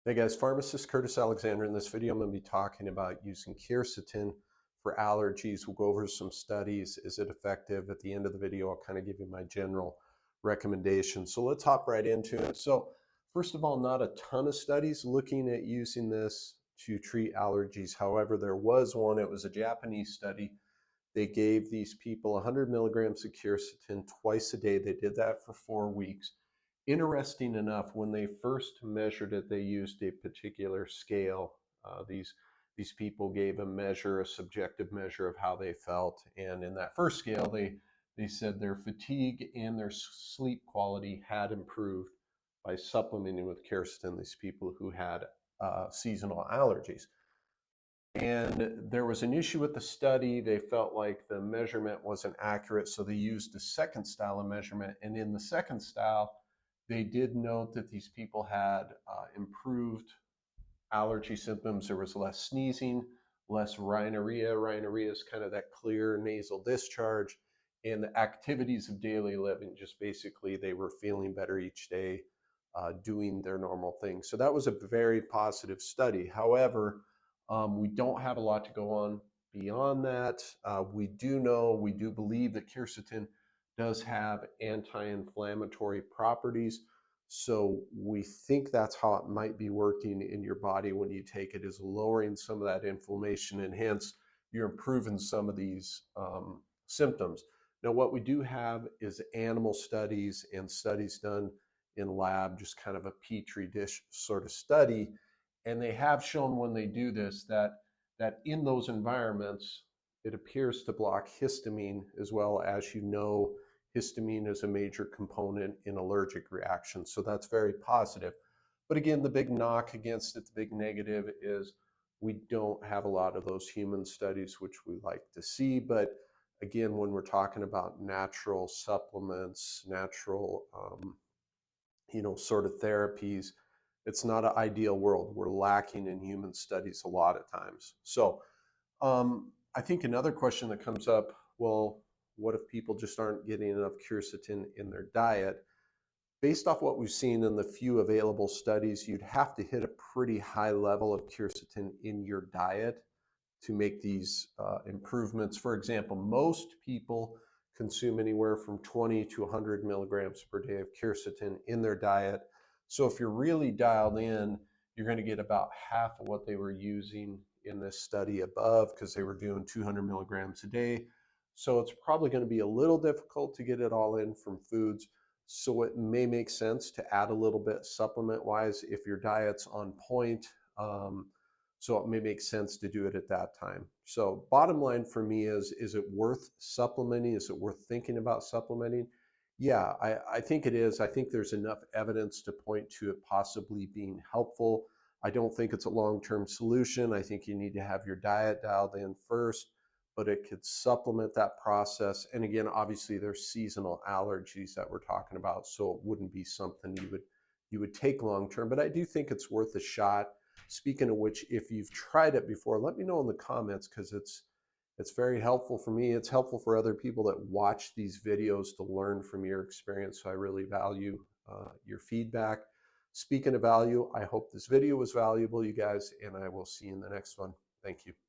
Hey guys, pharmacist Curtis Alexander. In this video, I'm going to be talking about using quercetin for allergies. We'll go over some studies. Is it effective? At the end of the video, I'll kind of give you my general recommendations. So let's hop right into it. So first of all, not a ton of studies looking at using this to treat allergies. However, there was one. It was a Japanese study. They gave these people 100 milligrams of quercetin twice a day. They did that for 4 weeks. Interesting enough, when they first measured it, they used a particular scale. These people gave a measure, a subjective measure of how they felt, and in that first scale, they said their fatigue and their sleep quality had improved by supplementing with quercetin. These people who had seasonal allergies. And there was an issue with the study. They felt like the measurement wasn't accurate, so they used a second style of measurement. And in the second style, they did note that these people had improved allergy symptoms. There was less sneezing, less rhinorrhea. Rhinorrhea is kind of that clear nasal discharge. And the activities of daily living, just basically they were feeling better each day, doing their normal things. So that was a very positive study. However, we don't have a lot to go on beyond that. We do believe that quercetin does have anti-inflammatory properties. So we think that's how it might be working in your body when you take it, is lowering some of that inflammation, and hence you're improving some of these symptoms. Now, what we do have is animal studies and studies done in lab, just kind of a petri dish sort of study. And they have shown when they do this that in those environments, it appears to block histamine as well. As you know, histamine is a major component in allergic reactions. So that's very positive. But again, the big knock against it, the big negative is we don't have a lot of those human studies, which we like to see. But again, when we're talking about natural supplements, natural, sort of therapies, it's not an ideal world. We're lacking in human studies a lot of times. So I think another question that comes up, well, what if people just aren't getting enough quercetin in their diet? Based off what we've seen in the few available studies, you'd have to hit a pretty high level of quercetin in your diet to make these improvements. For example, most people consume anywhere from 20 to 100 milligrams per day of quercetin in their diet. So if you're really dialed in, you're going to get about half of what they were using in this study above, because they were doing 200 milligrams a day. So it's probably going to be a little difficult to get it all in from foods. So it may make sense to add a little bit supplement-wise if your diet's on point. So it may make sense to do it at that time. So bottom line for me is it worth supplementing? Is it worth thinking about supplementing? Yeah, I think it is. I think there's enough evidence to point to it possibly being helpful. I don't think it's a long-term solution. I think you need to have your diet dialed in first, but it could supplement that process. And again, obviously there's seasonal allergies that we're talking about, so it wouldn't be something you would take long-term, but I do think it's worth a shot. Speaking of which, if you've tried it before, let me know in the comments, because it's very helpful for me. It's helpful for other people that watch these videos to learn from your experience. So I really value your feedback. Speaking of value, I hope this video was valuable, you guys, and I will see you in the next one. Thank you.